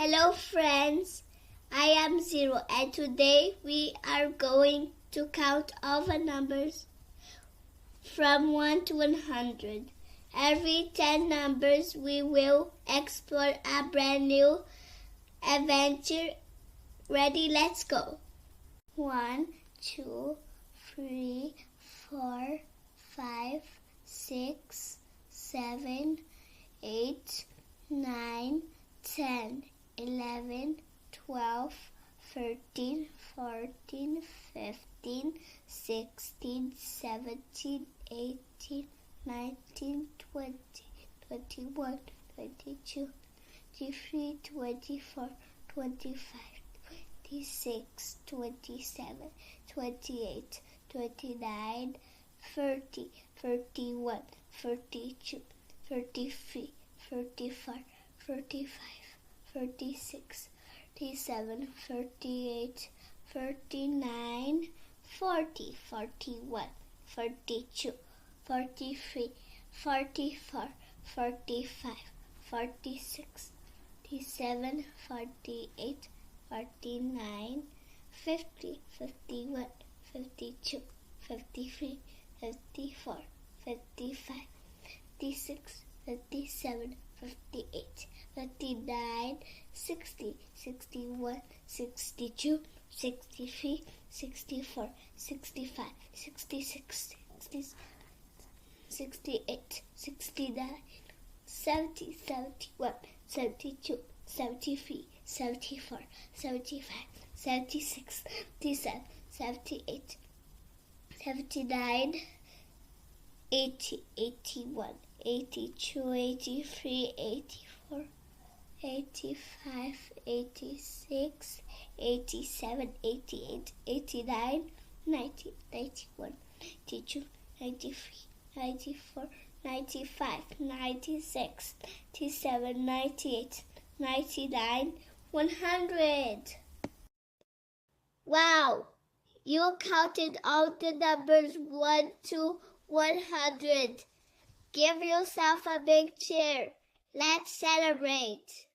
Hello friends, I am Zero and today we are going to count all the numbers from 1 to 100. Every 10 numbers we will explore a brand new adventure. Ready? Let's go. 1, 2, 3, 4, 5, 6, 7, 8, 9, 10, 11, 12, 13, 14, 15, 16, 17, 18, 19, 20, 21, 22, 23, 24, 25, 26, 27, 28, 29, 30, 31, 32, 33, 34, 35, 36, 37, 38, 39, 40, 41, 42, 43, 44, 45, 46, 47, 48, 49, 50, 51, 52, 53, 54, 55, 56, 57, 58, 59, 60, 61, 62, 63, 64, 65, 66, 68, 69, 70, 71, 72, 73, 74, 75, 76, 77, 78, 79, 80, 81, 82, 83, 84, 85, 86, 87, 88, 89, 90, 91, 92, 93, 94, 95, 96, 97, 98, 99, 100. Wow! You counted all the numbers 1 to 100. Give yourself a big cheer. Let's celebrate.